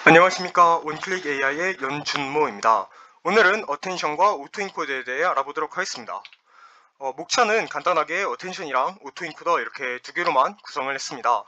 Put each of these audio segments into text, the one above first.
안녕하십니까. 원클릭 AI의 연준모입니다. 오늘은 어텐션과 오토인코더에 대해 알아보도록 하겠습니다. 목차는 간단하게 어텐션이랑 오토인코더 이렇게 두 개로만 구성을 했습니다.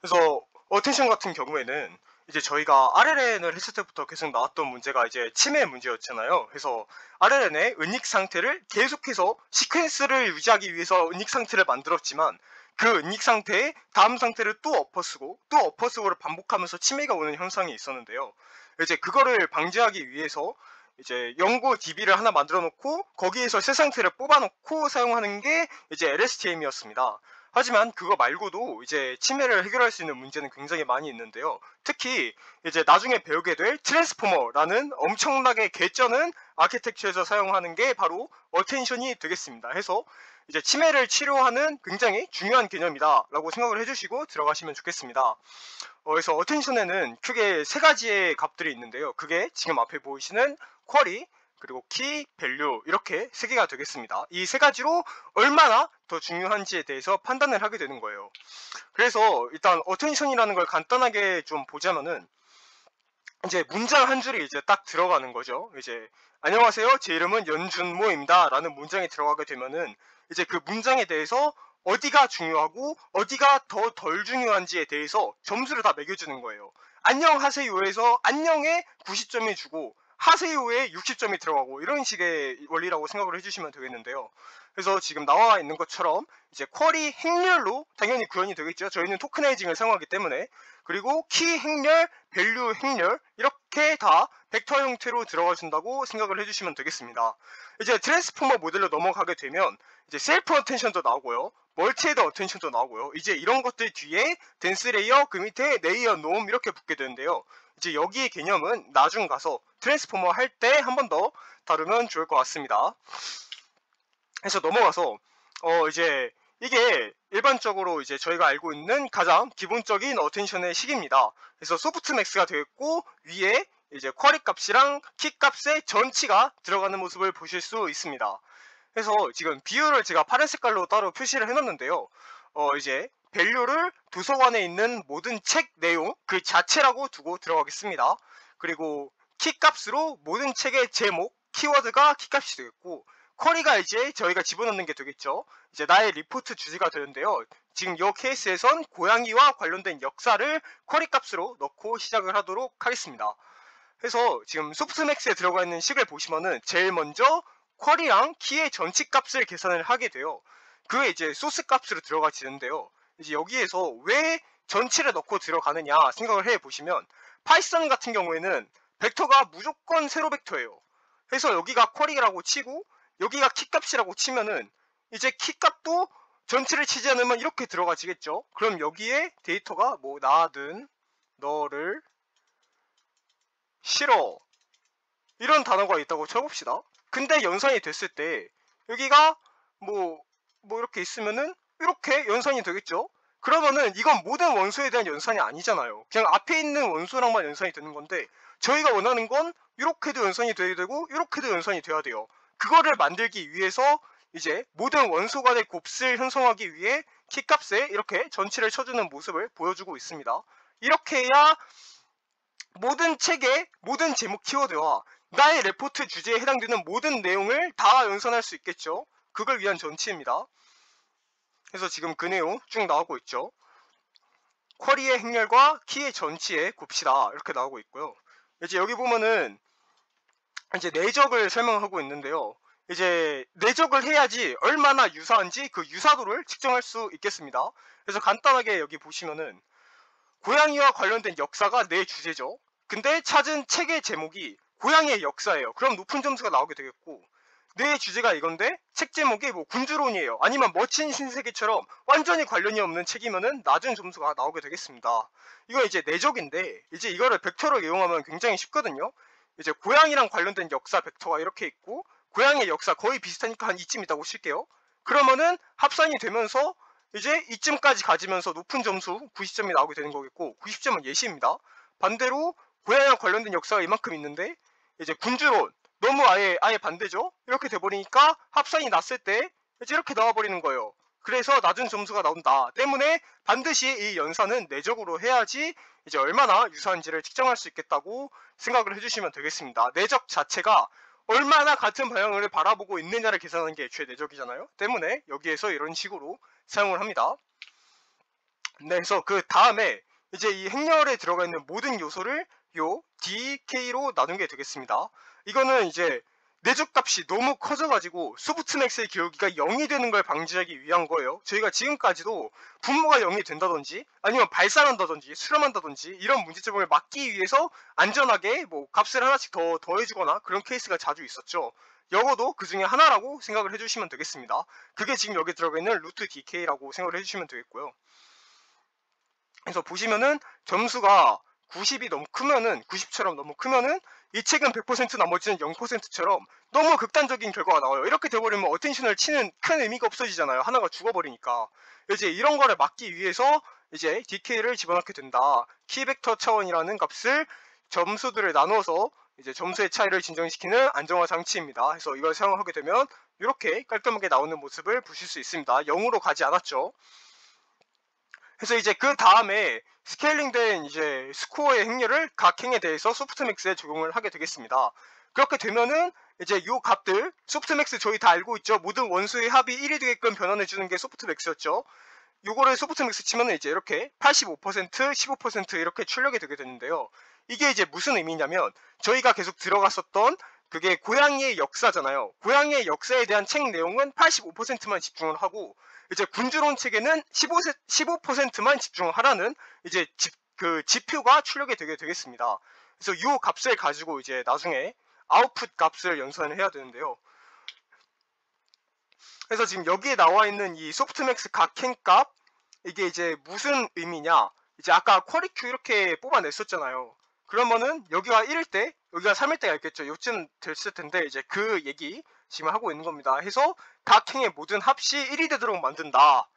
그래서 어텐션 같은 경우에는 이제 저희가 RLN을 했을 때부터 계속 나왔던 문제가 이제 침해 문제였잖아요. 그래서 RLN의 은닉 상태를 계속해서 시퀀스를 유지하기 위해서 은닉 상태를 만들었지만 그 은닉 상태에 다음 상태를 또 엎어쓰고 또 엎어쓰고를 반복하면서 침해가 오는 현상이 있었는데요. 이제 그거를 방지하기 위해서 이제 연구 DB를 하나 만들어 놓고 거기에서 새 상태를 뽑아 놓고 사용하는 게 이제 LSTM이었습니다. 하지만 그거 말고도 이제 침해를 해결할 수 있는 문제는 굉장히 많이 있는데요. 특히 이제 나중에 배우게 될 트랜스포머라는 엄청나게 개쩌는 아키텍처에서 사용하는 게 바로 어텐션이 되겠습니다. 해서 이제 치매를 치료하는 굉장히 중요한 개념이다 라고 생각을 해주시고 들어가시면 좋겠습니다. 그래서 어텐션에는 크게 세 가지의 값들이 있는데요. 그게 지금 앞에 보이시는 쿼리, 그리고 키, 밸류 이렇게 세 개가 되겠습니다. 이 세 가지로 얼마나 더 중요한지에 대해서 판단을 하게 되는 거예요. 그래서 일단 어텐션이라는 걸 간단하게 좀 보자면은 이제 문장 한 줄이 이제 딱 들어가는 거죠. 이제 안녕하세요. 제 이름은 연준모입니다. 라는 문장이 들어가게 되면은 이제 그 문장에 대해서 어디가 중요하고 어디가 더 덜 중요한지에 대해서 점수를 다 매겨주는 거예요. 안녕하세요에서 안녕에 90점이 주고 하세요에 60점이 들어가고 이런 식의 원리라고 생각을 해주시면 되겠는데요. 그래서 지금 나와 있는 것처럼 이제 쿼리 행렬로 당연히 구현이 되겠죠. 저희는 토크나이징을 사용하기 때문에. 그리고 키 행렬, 밸류 행렬 이렇게 다 벡터 형태로 들어가 준다고 생각을 해주시면 되겠습니다. 이제 트랜스포머 모델로 넘어가게 되면 이제 셀프 어텐션도 나오고요. 멀티헤드 어텐션도 나오고요. 이제 이런 것들 뒤에 덴스 레이어, 그 밑에 레이어 놈 이렇게 붙게 되는데요. 이제 여기의 개념은 나중 가서 트랜스포머 할 때 한 번 더 다루면 좋을 것 같습니다. 해서 넘어가서 이제 이게 일반적으로 이제 저희가 알고 있는 가장 기본적인 어텐션의 식입니다. 그래서 소프트맥스가 되겠고 위에 이제 쿼리 값이랑 키 값의 전치가 들어가는 모습을 보실 수 있습니다. 그래서 지금 비율을 제가 파란 색깔로 따로 표시를 해놨는데요. 이제 밸류를 도서관에 있는 모든 책 내용 그 자체라고 두고 들어가겠습니다. 그리고 키 값으로 모든 책의 제목, 키워드가 키 값이 되겠고 쿼리가 이제 저희가 집어넣는 게 되겠죠. 이제 나의 리포트 주제가 되는데요. 지금 이 케이스에선 고양이와 관련된 역사를 쿼리 값으로 넣고 시작을 하도록 하겠습니다. 그래서 지금 소프트맥스에 들어가 있는 식을 보시면은 제일 먼저 쿼리랑 키의 전치 값을 계산을 하게 돼요. 그게 이제 소스 값으로 들어가지는데요. 이제 여기에서 왜 전치를 넣고 들어가느냐 생각을 해 보시면 파이썬 같은 경우에는 벡터가 무조건 세로 벡터예요. 그래서 여기가 쿼리라고 치고 여기가 키 값이라고 치면은 이제 키 값도 전치를 치지 않으면 이렇게 들어가지겠죠. 그럼 여기에 데이터가 뭐 나든 너를 싫어 이런 단어가 있다고 쳐봅시다. 근데 연산이 됐을 때 여기가 뭐 이렇게 있으면은 이렇게 연산이 되겠죠. 그러면은 이건 모든 원소에 대한 연산이 아니잖아요. 그냥 앞에 있는 원소랑만 연산이 되는 건데 저희가 원하는 건 이렇게도 연산이 돼야 되고 이렇게도 연산이 돼야 돼요. 그거를 만들기 위해서 이제 모든 원소 간의 곱슬 형성하기 위해 키값에 이렇게 전치를 쳐주는 모습을 보여주고 있습니다. 이렇게 해야 모든 책의 모든 제목 키워드와 나의 레포트 주제에 해당되는 모든 내용을 다 연산할 수 있겠죠. 그걸 위한 전치입니다. 그래서 지금 그 내용 쭉 나오고 있죠. 쿼리의 행렬과 키의 전치에 곱시다 이렇게 나오고 있고요. 이제 여기 보면은 이제 내적을 설명하고 있는데요. 이제 내적을 해야지 얼마나 유사한지 그 유사도를 측정할 수 있겠습니다. 그래서 간단하게 여기 보시면은 고양이와 관련된 역사가 내 주제죠. 근데 찾은 책의 제목이 고양이의 역사예요. 그럼 높은 점수가 나오게 되겠고 내 주제가 이건데 책 제목이 뭐 군주론이에요. 아니면 멋진 신세계처럼 완전히 관련이 없는 책이면은 낮은 점수가 나오게 되겠습니다. 이건 이제 내적인데 이제 이거를 벡터를 이용하면 굉장히 쉽거든요. 이제 고양이랑 관련된 역사 벡터가 이렇게 있고 고양이의 역사 거의 비슷하니까 한 이쯤 있다고 칠게요. 그러면은 합산이 되면서 이제 이쯤까지 가지면서 높은 점수 90점이 나오게 되는 거겠고 90점은 예시입니다. 반대로 고양이와 관련된 역사가 이만큼 있는데 이제 군주론 너무 아예 반대죠. 이렇게 돼버리니까 합산이 났을 때 이제 이렇게 나와버리는 거예요. 그래서 낮은 점수가 나온다 때문에 반드시 이 연산은 내적으로 해야지 이제 얼마나 유사한지를 측정할 수 있겠다고 생각을 해주시면 되겠습니다. 내적 자체가 얼마나 같은 방향을 바라보고 있느냐를 계산하는 게 애초에 내적이잖아요. 때문에 여기에서 이런 식으로 사용을 합니다. 네, 그래서 그 다음에 이제 이 행렬에 들어가 있는 모든 요소를 요 DK로 나눈 게 되겠습니다. 이거는 이제 내적 값이 너무 커져가지고 소프트맥스의 기울기가 0이 되는 걸 방지하기 위한 거예요. 저희가 지금까지도 분모가 0이 된다든지 아니면 발산한다든지 수렴한다든지 이런 문제점을 막기 위해서 안전하게 뭐 값을 하나씩 더 더해주거나 그런 케이스가 자주 있었죠. 적어도 그 중에 하나라고 생각을 해주시면 되겠습니다. 그게 지금 여기 들어가 있는 루트 DK라고 생각을 해주시면 되겠고요. 그래서 보시면은 점수가 90이 너무 크면은 90처럼 너무 크면은 이 책은 100% 나머지는 0%처럼 너무 극단적인 결과가 나와요. 이렇게 돼버리면 어텐션을 치는 큰 의미가 없어지잖아요. 하나가 죽어버리니까. 이제 이런 거를 막기 위해서 이제 DK를 집어넣게 된다. 키벡터 차원이라는 값을 점수들을 나누어서 이제 점수의 차이를 진정시키는 안정화 장치입니다. 그래서 이걸 사용하게 되면 이렇게 깔끔하게 나오는 모습을 보실 수 있습니다. 0으로 가지 않았죠. 그래서 이제 그 다음에 스케일링된 이제 스코어의 행렬을 각 행에 대해서 소프트맥스에 적용을 하게 되겠습니다. 그렇게 되면은 이제 요 값들 소프트맥스 저희 다 알고 있죠. 모든 원수의 합이 1이 되게끔 변환해 주는 게 소프트맥스였죠. 요거를 소프트맥스 치면은 이제 이렇게 85%, 15% 이렇게 출력이 되게 되는데요. 이게 이제 무슨 의미냐면 저희가 계속 들어갔었던 그게 고양이의 역사잖아요. 고양이의 역사에 대한 책 내용은 85%만 집중을 하고 이제 군주론 책에는 15%만 집중하라는 이제 지표가 출력이 되게 되겠습니다. 그래서 이 값을 가지고 이제 나중에 아웃풋 값을 연산을 해야 되는데요. 그래서 지금 여기에 나와 있는 이 소프트맥스 각행 값 이게 이제 무슨 의미냐? 이제 아까 쿼리큐 이렇게 뽑아냈었잖아요. 그러면은 여기가 1일 때 여기가 3일 때가 있겠죠. 요쯤 됐을 텐데 이제 그 얘기 지금 하고 있는 겁니다. 해서 각 행의 모든 합시 1이 되도록 만든다.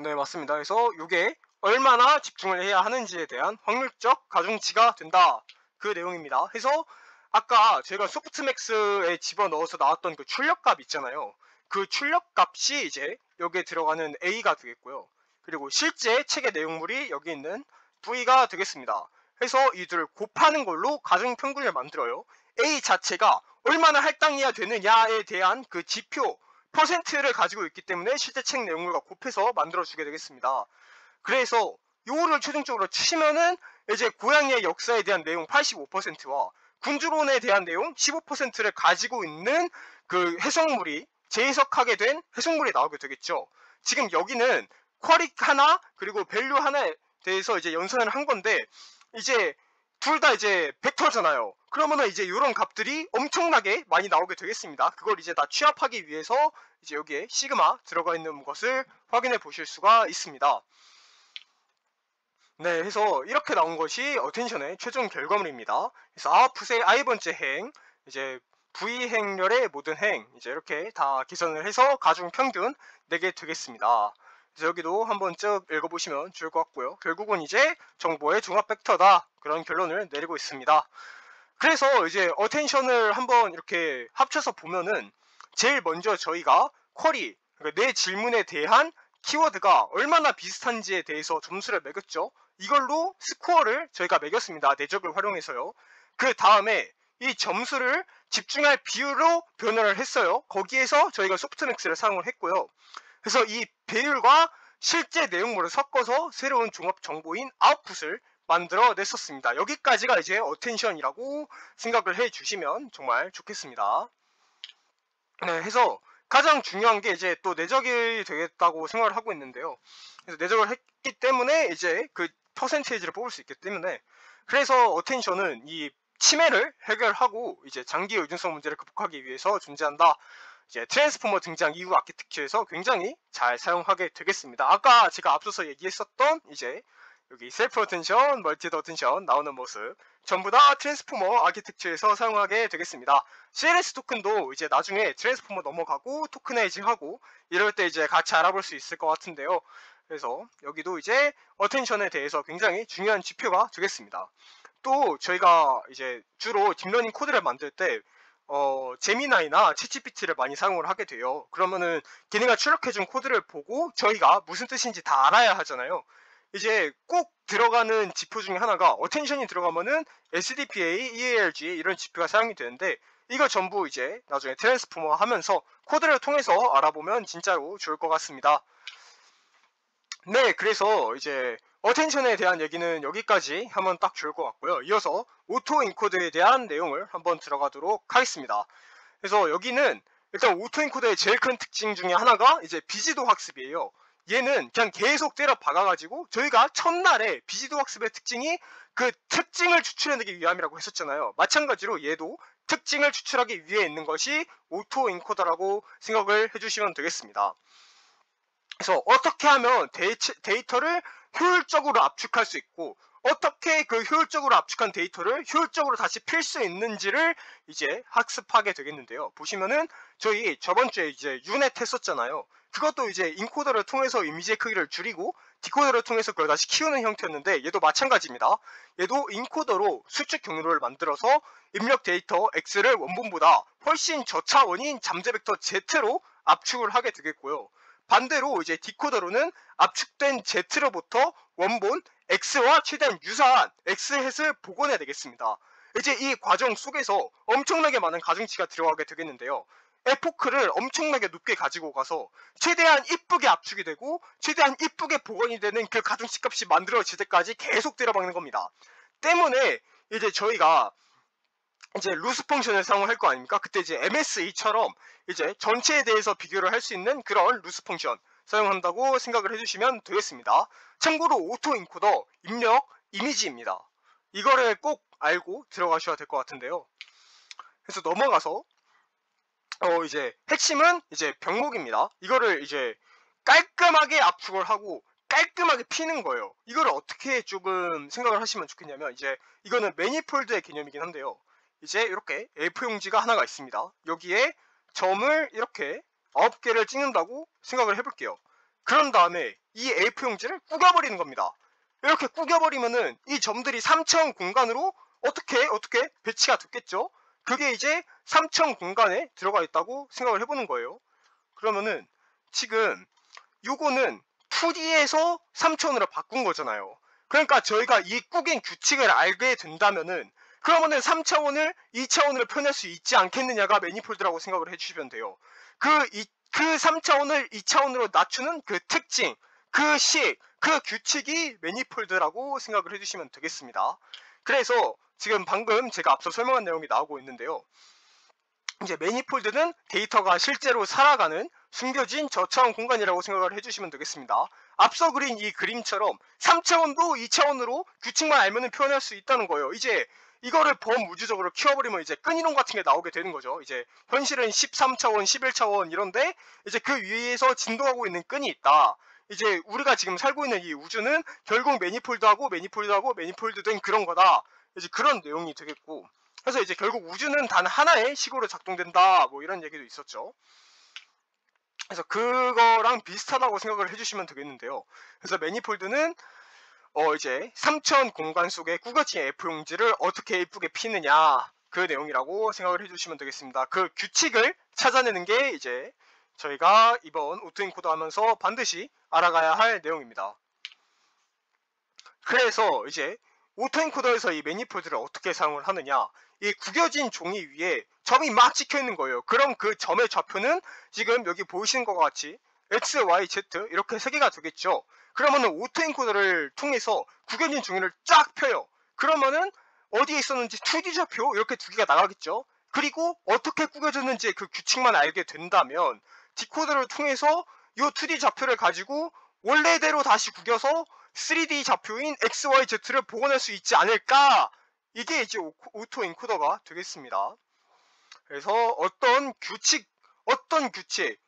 네, 맞습니다. 그래서 이게 얼마나 집중을 해야 하는지에 대한 확률적 가중치가 된다. 그 내용입니다. 그래서 아까 제가 소프트맥스에 집어넣어서 나왔던 그 출력값 있잖아요. 그 출력값이 이제 여기에 들어가는 A가 되겠고요. 그리고 실제 책의 내용물이 여기 있는 V가 되겠습니다. 해서 이들을 곱하는 걸로 가중평균을 만들어요. A 자체가 얼마나 할당해야 되느냐에 대한 그 지표 퍼센트를 가지고 있기 때문에 실제 책 내용물과 곱해서 만들어주게 되겠습니다. 그래서 요거를 최종적으로 치면은 이제 고양이의 역사에 대한 내용 85%와 군주론에 대한 내용 15%를 가지고 있는 그 해석물이 재해석하게 된 해석물이 나오게 되겠죠. 지금 여기는 쿼리 하나 그리고 밸류 하나에 대해서 이제 연산을 한 건데 이제 둘 다 이제 벡터잖아요. 그러면은 이제 이런 값들이 엄청나게 많이 나오게 되겠습니다. 그걸 이제 다 취합하기 위해서 이제 여기에 시그마 들어가 있는 것을 확인해 보실 수가 있습니다. 네, 해서 이렇게 나온 것이 어텐션의 최종 결과물입니다. 그래서 아웃풋의 i번째 행, 이제 V 행렬의 모든 행, 이제 이렇게 다 계산을 해서 가중 평균 내게 되겠습니다. 그래서 여기도 한번 쭉 읽어보시면 좋을 것 같고요. 결국은 이제 정보의 종합 벡터다 그런 결론을 내리고 있습니다. 그래서 이제 어텐션을 한번 이렇게 합쳐서 보면은 제일 먼저 저희가 쿼리, 그러니까 내 질문에 대한 키워드가 얼마나 비슷한지에 대해서 점수를 매겼죠. 이걸로 스코어를 저희가 매겼습니다. 내적을 활용해서요. 그 다음에 이 점수를 집중할 비율로 변화를 했어요. 거기에서 저희가 소프트맥스를 사용을 했고요. 그래서 이 배율과 실제 내용물을 섞어서 새로운 종합 정보인 아웃풋을 만들어 냈었습니다. 여기까지가 이제 어텐션이라고 생각을 해 주시면 정말 좋겠습니다. 네, 해서 가장 중요한 게 이제 또 내적이 되겠다고 생각을 하고 있는데요. 그래서 내적을 했기 때문에 이제 그 퍼센테이지를 뽑을 수 있기 때문에 그래서 어텐션은 이 치매를 해결하고 이제 장기 의존성 문제를 극복하기 위해서 존재한다. 이제 트랜스포머 등장 이후 아키텍처에서 굉장히 잘 사용하게 되겠습니다. 아까 제가 앞서서 얘기했었던 이제 여기 셀프 어텐션, 멀티 어텐션 나오는 모습 전부 다 트랜스포머 아키텍처에서 사용하게 되겠습니다. CLS 토큰도 이제 나중에 트랜스포머 넘어가고 토크나이징하고 이럴 때 이제 같이 알아볼 수 있을 것 같은데요. 그래서 여기도 이제 어텐션에 대해서 굉장히 중요한 지표가 되겠습니다. 또 저희가 이제 주로 딥러닝 코드를 만들 때 제미나이나 챗GPT를 많이 사용을 하게 돼요. 그러면은 걔네가 출력해준 코드를 보고 저희가 무슨 뜻인지 다 알아야 하잖아요. 이제 꼭 들어가는 지표 중에 하나가 어텐션이 들어가면은 SDPA, EALG 이런 지표가 사용이 되는데 이거 전부 이제 나중에 트랜스포머 하면서 코드를 통해서 알아보면 진짜로 좋을 것 같습니다. 네, 그래서 이제 어텐션에 대한 얘기는 여기까지 하면 딱 좋을 것 같고요. 이어서 오토 인코드에 대한 내용을 한번 들어가도록 하겠습니다. 그래서 여기는 일단 오토 인코드의 제일 큰 특징 중에 하나가 이제 비지도 학습이에요. 얘는 그냥 계속 때려 박아가지고 저희가 첫날에 비지도 학습의 특징이 그 특징을 추출해내기 위함이라고 했었잖아요. 마찬가지로 얘도 특징을 추출하기 위해 있는 것이 오토 인코더라고 생각을 해주시면 되겠습니다. 그래서 어떻게 하면 데이터를 효율적으로 압축할 수 있고 어떻게 그 효율적으로 압축한 데이터를 효율적으로 다시 필 수 있는지를 이제 학습하게 되겠는데요. 보시면은 저희 저번 주에 이제 유넷 했었잖아요. 그것도 이제 인코더를 통해서 이미지의 크기를 줄이고 디코더를 통해서 그걸 다시 키우는 형태였는데 얘도 마찬가지입니다. 얘도 인코더로 수축 경로를 만들어서 입력 데이터 X를 원본보다 훨씬 저차원인 잠재 벡터 Z로 압축을 하게 되겠고요. 반대로 이제 디코더로는 압축된 Z로부터 원본 X와 최대한 유사한 X햇을 복원해야 되겠습니다. 이제 이 과정 속에서 엄청나게 많은 가중치가 들어가게 되겠는데요. 에포크를 엄청나게 높게 가지고 가서 최대한 이쁘게 압축이 되고 최대한 이쁘게 복원이 되는 그 가중치 값이 만들어질 때까지 계속 때려박는 겁니다. 때문에 이제 저희가 이제 루스 펑션을 사용할 거 아닙니까? 그때 이제 MSE처럼 이제 전체에 대해서 비교를 할 수 있는 그런 루스 펑션 사용한다고 생각을 해주시면 되겠습니다. 참고로 오토 인코더 입력 이미지입니다. 이거를 꼭 알고 들어가셔야 될 것 같은데요. 그래서 넘어가서 이제 핵심은 이제 병목입니다. 이거를 이제 깔끔하게 압축을 하고 깔끔하게 피는 거예요. 이거를 어떻게 조금 생각을 하시면 좋겠냐면 이제 이거는 매니폴드의 개념이긴 한데요. 이제 이렇게 A4 용지가 하나가 있습니다. 여기에 점을 이렇게 9개를 찍는다고 생각을 해볼게요. 그런 다음에 이 A4 용지를 꾸겨버리는 겁니다. 이렇게 꾸겨버리면은 이 점들이 3차원 공간으로 어떻게 배치가 됐겠죠? 그게 이제 3차원 공간에 들어가 있다고 생각을 해보는 거예요. 그러면은 지금 요거는 2D에서 3차원으로 바꾼 거잖아요. 그러니까 저희가 이 꾸긴 규칙을 알게 된다면은 그러면은 3차원을 2차원으로 표현할 수 있지 않겠느냐가 매니폴드라고 생각을 해주시면 돼요. 그 3차원을 2차원으로 낮추는 그 특징, 그 식, 그 규칙이 매니폴드라고 생각을 해주시면 되겠습니다. 그래서 지금 방금 제가 앞서 설명한 내용이 나오고 있는데요. 이제 매니폴드는 데이터가 실제로 살아가는 숨겨진 저차원 공간이라고 생각을 해주시면 되겠습니다. 앞서 그린 이 그림처럼 3차원도 2차원으로 규칙만 알면 표현할 수 있다는 거예요. 이제 이거를 범우주적으로 키워버리면 이제 끈이론 같은 게 나오게 되는 거죠. 이제 현실은 13차원, 11차원 이런데 이제 그 위에서 진동하고 있는 끈이 있다. 이제 우리가 지금 살고 있는 이 우주는 결국 매니폴드하고 매니폴드된 그런 거다. 이제 그런 내용이 되겠고, 그래서 이제 결국 우주는 단 하나의 식으로 작동된다. 뭐 이런 얘기도 있었죠. 그래서 그거랑 비슷하다고 생각을 해주시면 되겠는데요. 그래서 매니폴드는 이제 3차원 공간 속에 꾸겨진 F용지를 어떻게 예쁘게 피느냐 그 내용이라고 생각을 해주시면 되겠습니다. 그 규칙을 찾아내는 게 이제 저희가 이번 오토인코더 하면서 반드시 알아가야 할 내용입니다. 그래서 이제 오토인코더에서 이 매니폴드를 어떻게 사용을 하느냐, 이 구겨진 종이 위에 점이 막 찍혀 있는 거예요. 그럼 그 점의 좌표는 지금 여기 보이시는 것과 같이 X, Y, Z 이렇게 세 개가 되겠죠. 그러면은 오토인코더를 통해서 구겨진 종이를 쫙 펴요. 그러면은 어디에 있었는지 2D 좌표 이렇게 두 개가 나가겠죠. 그리고 어떻게 구겨졌는지 그 규칙만 알게 된다면 디코더를 통해서 이 2D 좌표를 가지고 원래대로 다시 구겨서 3D 좌표인 X, Y, Z를 복원할 수 있지 않을까? 이게 이제 오토 인코더가 되겠습니다. 그래서 어떤 규칙,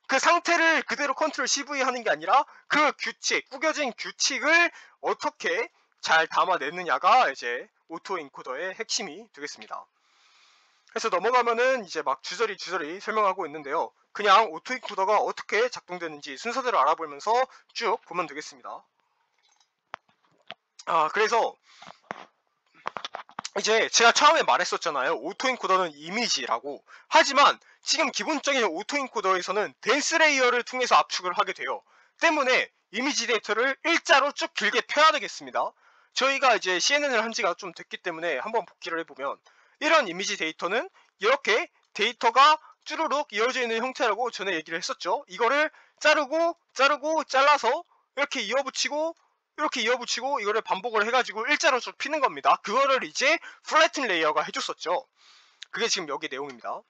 그 상태를 그대로 컨트롤 CV 하는 게 아니라 그 규칙, 꾸겨진 규칙을 어떻게 잘 담아내느냐가 이제 오토 인코더의 핵심이 되겠습니다. 그래서 넘어가면은 이제 막 주저리 설명하고 있는데요. 그냥 오토 인코더가 어떻게 작동되는지 순서대로 알아보면서 쭉 보면 되겠습니다. 그래서 이제 제가 처음에 말했었잖아요. 오토인코더는 이미지라고. 하지만 지금 기본적인 오토인코더에서는 댄스 레이어를 통해서 압축을 하게 돼요. 때문에 이미지 데이터를 일자로 쭉 길게 펴야 되겠습니다. 저희가 이제 CNN을 한 지가 좀 됐기 때문에 한번 복기를 해보면 이런 이미지 데이터는 이렇게 데이터가 쭈루룩 이어져 있는 형태라고 전에 얘기를 했었죠. 이거를 자르고 잘라서 이렇게 이어붙이고 이거를 반복을 해가지고 일자로 쭉 피는 겁니다. 그거를 이제 플래튼 레이어가 해줬었죠. 그게 지금 여기 내용입니다.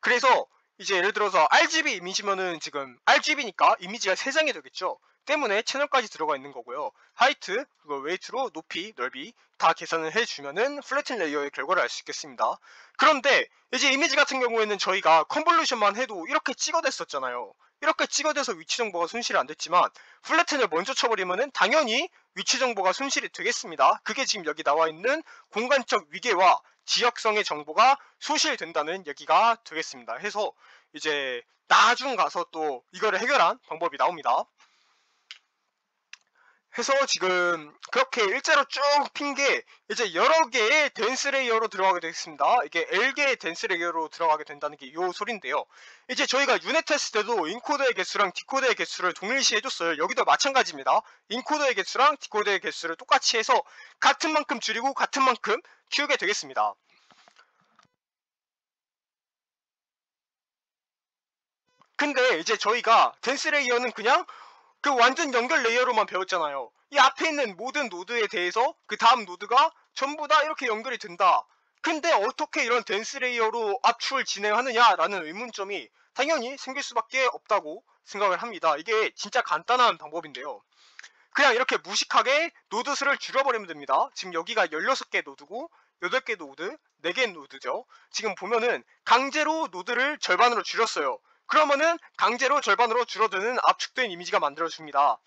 그래서 이제 예를 들어서 RGB 이미지면은 지금 RGB니까 이미지가 3장이 되겠죠. 때문에 채널까지 들어가 있는 거고요. 하이트, 그리고 웨이트로 높이, 넓이 다 계산을 해주면은 플래튼 레이어의 결과를 알 수 있겠습니다. 그런데 이제 이미지 같은 경우에는 저희가 컨볼루션만 해도 이렇게 찍어댔었잖아요. 이렇게 찍어대서 위치 정보가 손실이 안 됐지만 플래튼을 먼저 쳐버리면은 당연히 위치 정보가 손실이 되겠습니다. 그게 지금 여기 나와 있는 공간적 위계와 지역성의 정보가 소실된다는 얘기가 되겠습니다. 해서 이제 나중 가서 또 이거를 해결한 방법이 나옵니다. 해서 지금 그렇게 일자로 쭉 핀 게 이제 여러 개의 댄스 레이어로 들어가게 되겠습니다. 이게 L개의 댄스 레이어로 들어가게 된다는 게 요 소린데요. 이제 저희가 유닛 테스트 때도 인코더의 개수랑 디코더의 개수를 동일시 해줬어요. 여기도 마찬가지입니다. 인코더의 개수랑 디코더의 개수를 똑같이 해서 같은 만큼 줄이고 같은 만큼 키우게 되겠습니다. 근데 이제 저희가 댄스 레이어는 그냥 그 완전 연결 레이어로만 배웠잖아요. 이 앞에 있는 모든 노드에 대해서 그 다음 노드가 전부 다 이렇게 연결이 된다. 근데 어떻게 이런 댄스 레이어로 압축을 진행하느냐라는 의문점이 당연히 생길 수밖에 없다고 생각을 합니다. 이게 진짜 간단한 방법인데요. 그냥 이렇게 무식하게 노드 수를 줄여버리면 됩니다. 지금 여기가 16개 노드고 8개 노드, 4개 노드죠. 지금 보면은 강제로 노드를 절반으로 줄였어요. 그러면은 강제로 절반으로 줄어드는 압축된 이미지가 만들어집니다.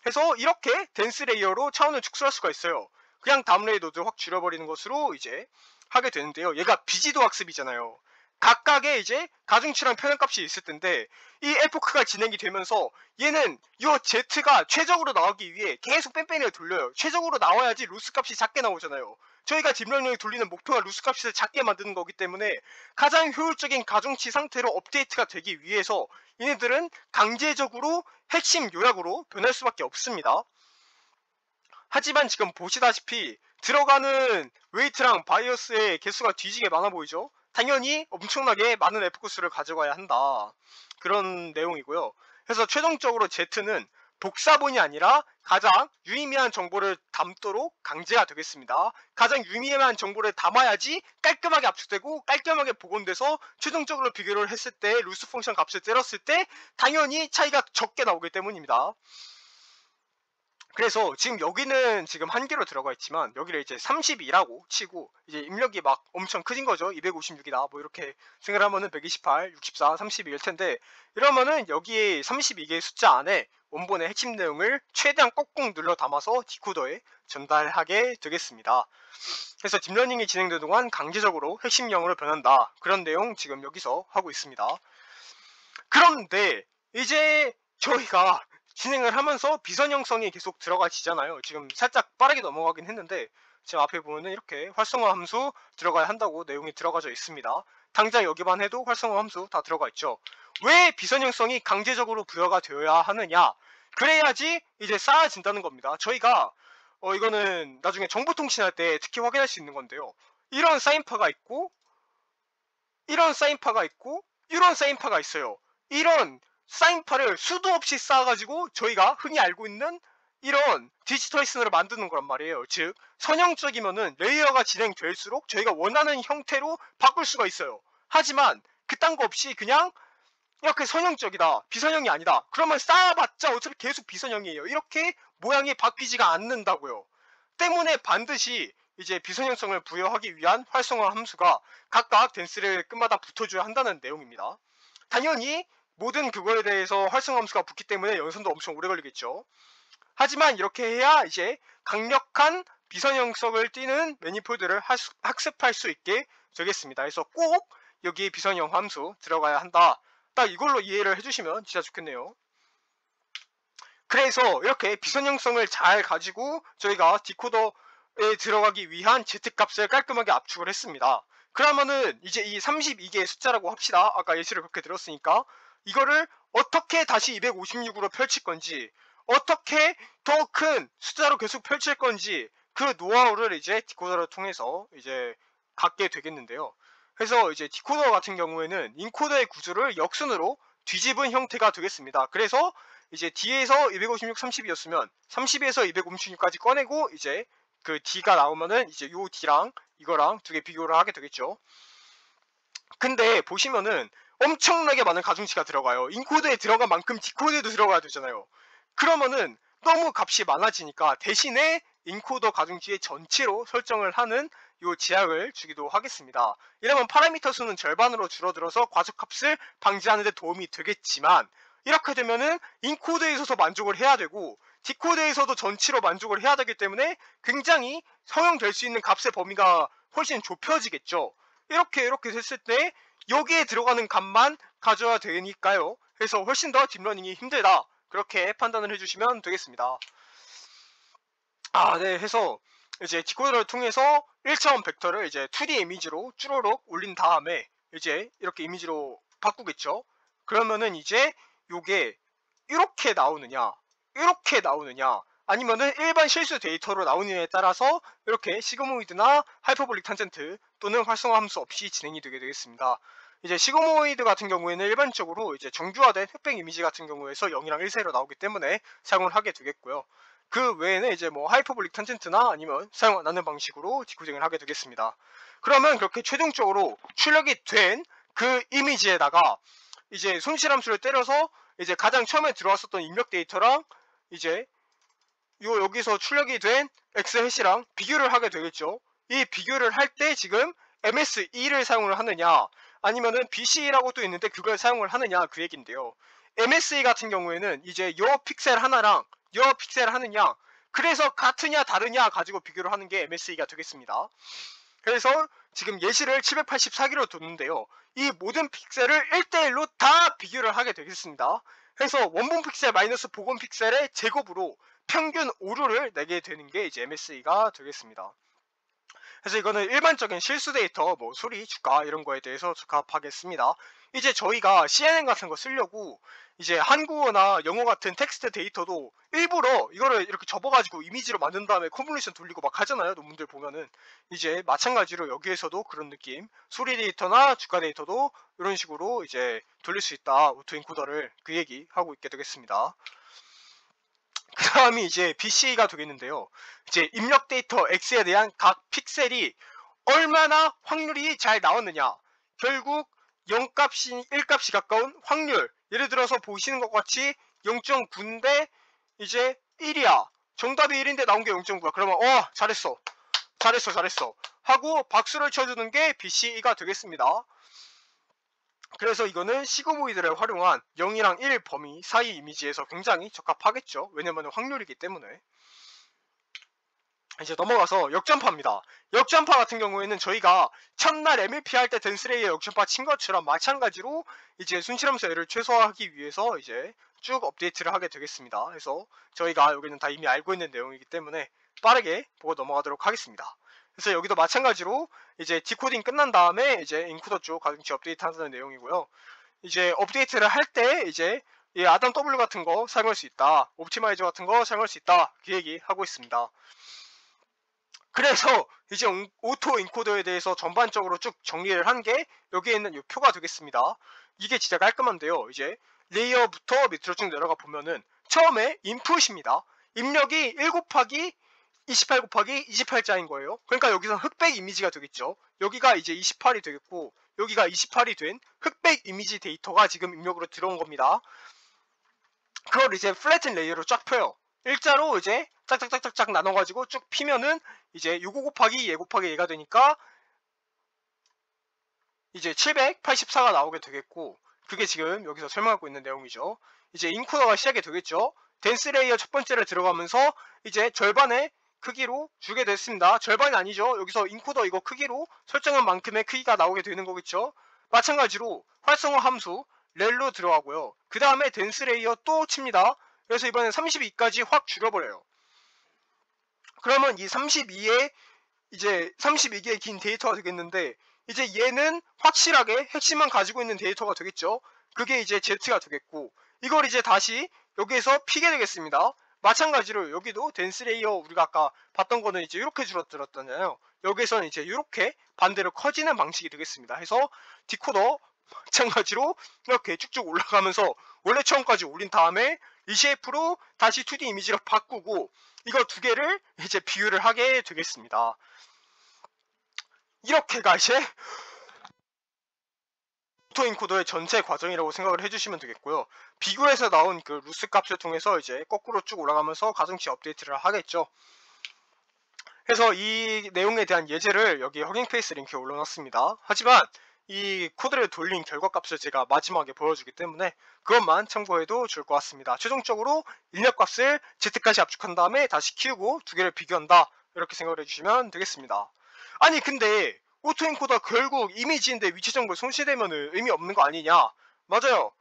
해서 이렇게 댄스 레이어로 차원을 축소할 수가 있어요. 그냥 다음 레이 노드 확 줄여버리는 것으로 이제 하게 되는데요. 얘가 비지도 학습이잖아요. 각각의 이제 가중치랑 표현값이 있을 텐데 이 에포크가 진행이 되면서 얘는 이 Z가 최적으로 나오기 위해 계속 뺑뺑이를 돌려요. 최적으로 나와야지 루스 값이 작게 나오잖아요. 저희가 딥러닝을 돌리는 목표가 루스 값을 작게 만드는 거기 때문에 가장 효율적인 가중치 상태로 업데이트가 되기 위해서 얘네들은 강제적으로 핵심 요약으로 변할 수밖에 없습니다. 하지만 지금 보시다시피 들어가는 웨이트랑 바이어스의 개수가 뒤지게 많아 보이죠? 당연히 엄청나게 많은 F코스를 가져가야 한다. 그런 내용이고요. 그래서 최종적으로 Z는 복사본이 아니라 가장 유의미한 정보를 담도록 강제가 되겠습니다. 가장 유의미한 정보를 담아야지 깔끔하게 압축되고 깔끔하게 복원돼서 최종적으로 비교를 했을 때 루스 펑션 값을 때렸을 때 당연히 차이가 적게 나오기 때문입니다. 그래서 지금 여기는 지금 한 개로 들어가 있지만 여기를 이제 32라고 치고 이제 입력이 막 엄청 크진 거죠. 256이다 뭐 이렇게 생각을 하면은 128, 64, 32일 텐데 이러면은 여기에 32개의 숫자 안에 원본의 핵심 내용을 최대한 꼭꼭 눌러 담아서 디코더에 전달하게 되겠습니다. 그래서 딥러닝이 진행되는 동안 강제적으로 핵심형으로 변한다. 그런 내용 지금 여기서 하고 있습니다. 그런데 이제 저희가 진행을 하면서 비선형성이 계속 들어가지잖아요. 지금 살짝 빠르게 넘어가긴 했는데 지금 앞에 보면은 이렇게 활성화 함수 들어가야 한다고 내용이 들어가져 있습니다. 당장 여기만 해도 활성화 함수 다 들어가 있죠. 왜 비선형성이 강제적으로 부여가 되어야 하느냐? 그래야지 이제 쌓아진다는 겁니다. 저희가 이거는 나중에 정보통신할 때 특히 확인할 수 있는 건데요. 이런 사인파가 있고 이런 사인파가 있고 이런 사인파가 있어요. 이런 사인파를 수도 없이 쌓아가지고 저희가 흔히 알고 있는 이런 디지털 시선으로 만드는 거란 말이에요. 즉 선형적이면은 레이어가 진행될수록 저희가 원하는 형태로 바꿀 수가 있어요. 하지만 그딴 거 없이 그냥 이렇게 선형적이다, 비선형이 아니다, 그러면 쌓아봤자 어차피 계속 비선형이에요. 이렇게 모양이 바뀌지가 않는다고요. 때문에 반드시 이제 비선형성을 부여하기 위한 활성화 함수가 각각 댄스를 끝마다 붙어줘야 한다는 내용입니다. 당연히 모든 그거에 대해서 활성화 함수가 붙기 때문에 연산도 엄청 오래 걸리겠죠. 하지만 이렇게 해야 이제 강력한 비선형성을 띠는 매니폴드를 학습할 수 있게 되겠습니다. 그래서 꼭 여기에 비선형 함수 들어가야 한다. 딱 이걸로 이해를 해주시면 진짜 좋겠네요. 그래서 이렇게 비선형성을 잘 가지고 저희가 디코더에 들어가기 위한 Z값을 깔끔하게 압축을 했습니다. 그러면은 이제 이 32개의 숫자라고 합시다. 아까 예시를 그렇게 들었으니까 이거를 어떻게 다시 256으로 펼칠 건지, 어떻게 더 큰 숫자로 계속 펼칠 건지 그 노하우를 이제 디코더를 통해서 이제 갖게 되겠는데요. 그래서 이제 디코더 같은 경우에는 인코더의 구조를 역순으로 뒤집은 형태가 되겠습니다. 그래서 이제 D에서 256, 30이었으면 30에서 256까지 꺼내고 이제 그 D가 나오면은 이제 요 D랑 이거랑 두 개 비교를 하게 되겠죠. 근데 보시면은 엄청나게 많은 가중치가 들어가요. 인코드에 들어간 만큼 디코드에도 들어가야 되잖아요. 그러면은 너무 값이 많아지니까 대신에 인코더 가중치의 전체로 설정을 하는 요 제약을 주기도 하겠습니다. 이러면 파라미터 수는 절반으로 줄어들어서 과속값을 방지하는 데 도움이 되겠지만, 이렇게 되면은 인코드에 있어서 만족을 해야 되고 디코드에서도 전치로 만족을 해야 되기 때문에 굉장히 허용될 수 있는 값의 범위가 훨씬 좁혀지겠죠. 이렇게 됐을 때 여기에 들어가는 값만 가져야 되니까요. 그래서 훨씬 더 딥러닝이 힘들다, 그렇게 판단을 해주시면 되겠습니다. 네, 해서 이제 디코더를 통해서 1차원 벡터를 이제 2D 이미지로 쭈루룩 올린 다음에 이제 이렇게 이미지로 바꾸겠죠. 그러면은 이제 요게 이렇게 나오느냐, 이렇게 나오느냐, 아니면은 일반 실수 데이터로 나오느냐에 따라서 이렇게 시그모이드나 하이퍼볼릭 탄젠트 또는 활성화 함수 없이 진행이 되게 되겠습니다. 이제 시그모이드 같은 경우에는 일반적으로 이제 정규화된 흑백 이미지 같은 경우에서 0이랑 1세로 나오기 때문에 사용을 하게 되겠고요. 그 외에는 이제 뭐 하이퍼볼릭 탄젠트나 아니면 사용 안 하는 방식으로 디코딩을 하게 되겠습니다. 그러면 그렇게 최종적으로 출력이 된 그 이미지에다가 이제 손실함수를 때려서 이제 가장 처음에 들어왔었던 입력 데이터랑 이제 여기서 출력이 된 X 해시랑 비교를 하게 되겠죠. 이 비교를 할 때 지금 MSE를 사용을 하느냐 아니면은 BC라고 또 있는데 그걸 사용을 하느냐, 그 얘긴데요. MSE 같은 경우에는 이제 요 픽셀 하나랑 요 픽셀 하느냐, 그래서 같으냐 다르냐 가지고 비교를 하는 게 MSE가 되겠습니다. 그래서 지금 예시를 784개로 뒀는데요. 이 모든 픽셀을 1대1로 다 비교를 하게 되겠습니다. 그래서 원본 픽셀 마이너스 복원 픽셀의 제곱으로 평균 오류를 내게 되는 게 이제 MSE가 되겠습니다. 그래서 이거는 일반적인 실수 데이터, 뭐 소리, 주가 이런 거에 대해서 적합하겠습니다. 이제 저희가 CNN 같은 거 쓰려고 이제 한국어나 영어 같은 텍스트 데이터도 일부러 이거를 이렇게 접어가지고 이미지로 만든 다음에 컨볼루션 돌리고 막 하잖아요. 논문들 보면은 이제 마찬가지로 여기에서도 그런 느낌, 소리 데이터나 주가 데이터도 이런 식으로 이제 돌릴 수 있다, 오토인코더를, 그 얘기 하고 있게 되겠습니다. 그 다음이 이제 BC가 되겠는데요. 이제 입력 데이터 X에 대한 각 픽셀이 얼마나 확률이 잘 나왔느냐, 결국 0값이 1값이 가까운 확률, 예를 들어서 보시는 것 같이 0.9인데 이제 1이야, 정답이 1인데 나온 게 0.9야. 그러면 잘했어 하고 박수를 쳐주는 게 BC가 되겠습니다. 그래서 이거는 시그모이드를 활용한 0이랑 1 범위 사이 이미지에서 굉장히 적합하겠죠. 왜냐면 확률이기 때문에. 이제 넘어가서 역전파입니다. 역전파 같은 경우에는 저희가 첫날 MLP 할 때 덴스레이의 역전파 친 것처럼 마찬가지로 이제 순실함수 L을 최소화하기 위해서 이제 쭉 업데이트를 하게 되겠습니다. 그래서 저희가 여기는 다 이미 알고 있는 내용이기 때문에 빠르게 보고 넘어가도록 하겠습니다. 그래서 여기도 마찬가지로 이제 디코딩 끝난 다음에 이제 인코더 쪽 가중치 업데이트 하는 내용이고요. 이제 업데이트를 할 때 이제 이 아담 W 같은 거 사용할 수 있다, 옵티마이저 같은 거 사용할 수 있다, 그 얘기 하고 있습니다. 그래서 이제 오토 인코더에 대해서 전반적으로 쭉 정리를 한 게 여기에 있는 이 표가 되겠습니다. 이게 진짜 깔끔한데요. 이제 레이어부터 밑으로 쭉 내려가 보면은 처음에 인풋입니다. 입력이 1 곱하기 28 곱하기 28자인 거예요. 그러니까 여기서 흑백 이미지가 되겠죠. 여기가 이제 28이 되겠고 여기가 28이 된 흑백 이미지 데이터가 지금 입력으로 들어온 겁니다. 그걸 이제 플래튼 레이어로 쫙 펴요. 일자로 이제 짝짝짝짝짝 나눠가지고 쭉 피면은 이제 요거 곱하기 얘 곱하기 얘가 되니까 이제 784가 나오게 되겠고, 그게 지금 여기서 설명하고 있는 내용이죠. 이제 인코더가 시작이 되겠죠. 덴스 레이어 첫 번째를 들어가면서 이제 절반의 크기로 주게 됐습니다. 절반이 아니죠. 여기서 인코더 이거 크기로 설정한 만큼의 크기가 나오게 되는 거겠죠. 마찬가지로 활성화 함수 렐로 들어가고요. 그 다음에 덴스 레이어 또 칩니다. 그래서 이번엔 32까지 확 줄여버려요. 그러면 이 32의 이제 32개의 긴 데이터가 되겠는데, 이제 얘는 확실하게 핵심만 가지고 있는 데이터가 되겠죠. 그게 이제 Z가 되겠고, 이걸 이제 다시 여기에서 피게 되겠습니다. 마찬가지로 여기도 덴스 레이어 우리가 아까 봤던 거는 이제 이렇게 줄어들었잖아요. 여기에서는 이제 이렇게 반대로 커지는 방식이 되겠습니다. 해서 디코더 마찬가지로 이렇게 쭉쭉 올라가면서 원래 처음까지 올린 다음에 리쉐이프로 다시 2D 이미지로 바꾸고, 이거 두 개를 이제 비교를 하게 되겠습니다. 이렇게가 이제 오토인코더의 전체 과정이라고 생각을 해주시면 되겠고요. 비교해서 나온 그 루스 값을 통해서 이제 거꾸로 쭉 올라가면서 가중치 업데이트를 하겠죠. 그래서 이 내용에 대한 예제를 여기 허깅 페이스 링크에 올려놨습니다. 하지만 이 코드를 돌린 결과값을 제가 마지막에 보여주기 때문에 그것만 참고해도 좋을 것 같습니다. 최종적으로 입력값을 Z까지 압축한 다음에 다시 키우고 두 개를 비교한다, 이렇게 생각을 해주시면 되겠습니다. 아니 근데 오토인코더 결국 이미지인데 위치 정보를 손실되면 의미 없는 거 아니냐? 맞아요.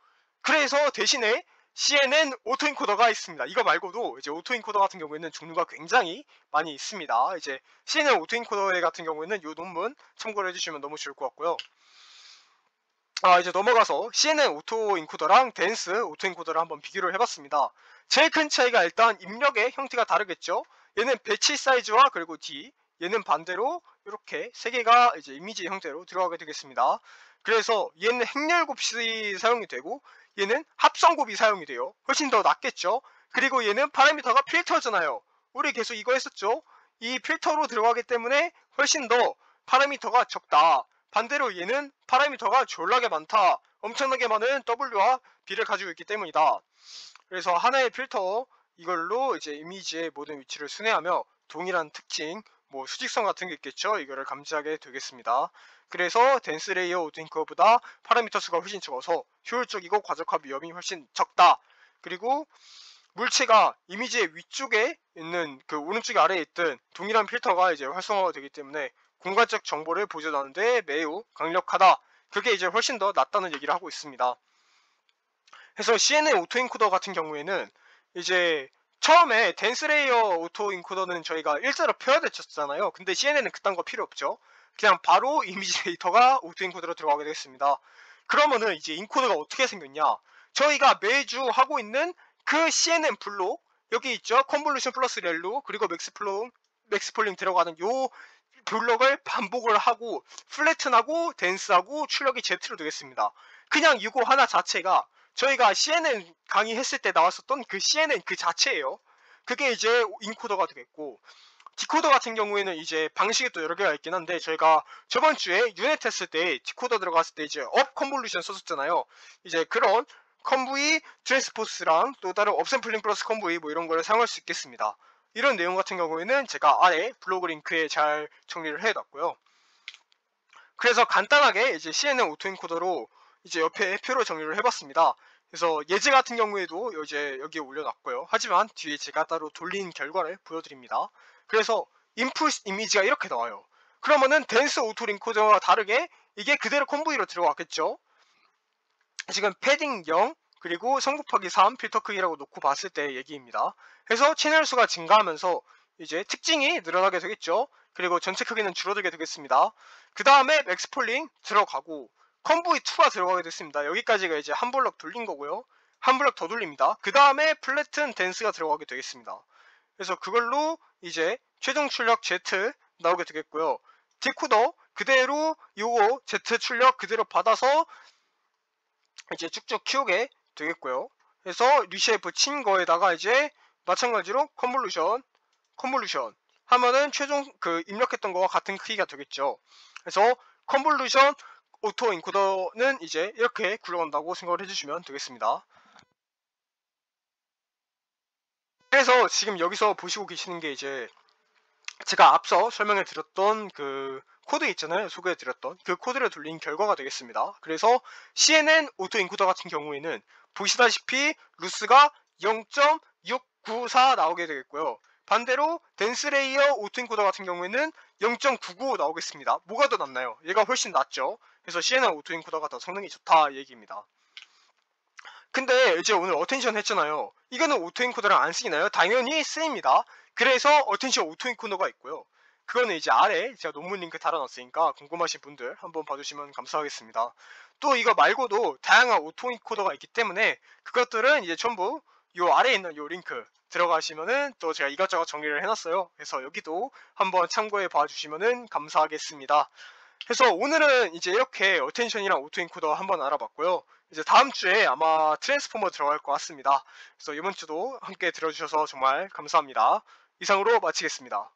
그래서 대신에 CNN 오토인코더가 있습니다. 이거 말고도 이제 오토인코더 같은 경우에는 종류가 굉장히 많이 있습니다. 이제 CNN 오토인코더 같은 경우에는 이 논문 참고를 해주시면 너무 좋을 것 같고요. 이제 넘어가서 CNN 오토인코더랑 덴스 오토인코더를 한번 비교를 해봤습니다. 제일 큰 차이가 일단 입력의 형태가 다르겠죠. 얘는 배치 사이즈와 그리고 D, 얘는 반대로 이렇게 세 개가 이제 이미지 형태로 들어가게 되겠습니다. 그래서 얘는 행렬 곱이 사용이 되고 얘는 합성 곱이 사용이 돼요. 훨씬 더 낫겠죠. 그리고 얘는 파라미터가 필터잖아요. 우리 계속 이거 했었죠. 이 필터로 들어가기 때문에 훨씬 더 파라미터가 적다. 반대로 얘는 파라미터가 졸라게 많다. 엄청나게 많은 W와 B를 가지고 있기 때문이다. 그래서 하나의 필터 이걸로 이제 이미지의 모든 위치를 순회하며 동일한 특징, 뭐 수직성 같은 게 있겠죠. 이거를 감지하게 되겠습니다. 그래서 덴스 레이어 오토인코더보다 파라미터 수가 훨씬 적어서 효율적이고 과적화 위험이 훨씬 적다. 그리고 물체가 이미지의 위쪽에 있는 그 오른쪽 아래에 있던 동일한 필터가 이제 활성화가 되기 때문에 공간적 정보를 보존하는데 매우 강력하다. 그게 이제 훨씬 더 낫다는 얘기를 하고 있습니다. 그래서 CNN 오토인코더 같은 경우에는 이제 처음에 덴스 레이어 오토인코더는 저희가 일자로 표현했었잖아요. 근데 CNN은 그딴 거 필요 없죠. 그냥 바로 이미지 데이터가 오토인코더로 들어가게 되겠습니다. 그러면은 이제 인코더가 어떻게 생겼냐? 저희가 매주 하고 있는 그 CNN 블록, 여기 있죠. 컨볼루션 플러스 렐루, 그리고 맥스폴링 들어가는 요 블록을 반복을 하고 플래튼하고 덴스하고 출력이 Z로 되겠습니다. 그냥 이거 하나 자체가 저희가 CNN 강의했을 때 나왔었던 그 CNN 그 자체예요. 그게 이제 인코더가 되겠고, 디코더 같은 경우에는 이제 방식이 또 여러 개가 있긴 한데, 저희가 저번 주에 유닛 했을 때 디코더 들어갔을 때 이제 업 컨볼루션 썼었잖아요. 이제 그런 컨브이 트랜스포스랑 또 다른 업샘플링 플러스 컨브이 뭐 이런 거를 사용할 수 있겠습니다. 이런 내용 같은 경우에는 제가 아래 블로그 링크에 잘 정리를 해놨고요. 그래서 간단하게 이제 CNN 오토인코더로 이제 옆에 표로 정리를 해봤습니다. 그래서 예제 같은 경우에도 이제 여기에 올려놨고요. 하지만 뒤에 제가 따로 돌린 결과를 보여드립니다. 그래서 인풋 이미지가 이렇게 나와요. 그러면은 덴스 오토인코더와 다르게 이게 그대로 컨보이로 들어갔겠죠. 지금 패딩 0 그리고 성 곱하기 3 필터 크기라고 놓고 봤을 때 얘기입니다. 그래서 채널 수가 증가하면서 이제 특징이 늘어나게 되겠죠. 그리고 전체 크기는 줄어들게 되겠습니다. 그 다음에 맥스폴링 들어가고 컨보이 2가 들어가게 됐습니다. 여기까지가 이제 한 블럭 돌린 거고요. 한 블럭 더 돌립니다. 그 다음에 플래튼 덴스가 들어가게 되겠습니다. 그래서 그걸로 이제 최종 출력 Z 나오게 되겠고요. 디코더 그대로 요거 Z 출력 그대로 받아서 이제 쭉쭉 키우게 되겠고요. 그래서 리쉐이프 친 거에다가 이제 마찬가지로 컨볼루션 하면은 최종 그 입력했던 거와 같은 크기가 되겠죠. 그래서 컨볼루션 오토 인코더는 이제 이렇게 굴러간다고 생각을 해주시면 되겠습니다. 그래서 지금 여기서 보시고 계시는 게 이제 제가 앞서 설명해 드렸던 그 코드 있잖아요. 소개해 드렸던 그 코드를 돌린 결과가 되겠습니다. 그래서 CNN 오토 인코더 같은 경우에는 보시다시피 루스가 0.694 나오게 되겠고요. 반대로 덴스 레이어 오토 인코더 같은 경우에는 0.99 나오겠습니다. 뭐가 더 낫나요? 얘가 훨씬 낫죠. 그래서 CNN 오토 인코더가 더 성능이 좋다 얘기입니다. 근데 이제 오늘 어텐션 했잖아요. 이거는 오토엔코더랑 안 쓰이나요? 당연히 쓰입니다. 그래서 어텐션 오토엔코더가 있고요. 그거는 이제 아래 제가 논문 링크 달아놨으니까 궁금하신 분들 한번 봐주시면 감사하겠습니다. 또 이거 말고도 다양한 오토엔코더가 있기 때문에 그것들은 이제 전부 요 아래에 있는 요 링크 들어가시면은 또 제가 이것저것 정리를 해놨어요. 그래서 여기도 한번 참고해 봐주시면은 감사하겠습니다. 그래서 오늘은 이제 이렇게 어텐션이랑 오토엔코더 한번 알아봤고요. 이제 다음 주에 아마 트랜스포머 들어갈 것 같습니다. 그래서 이번 주도 함께 들어주셔서 정말 감사합니다. 이상으로 마치겠습니다.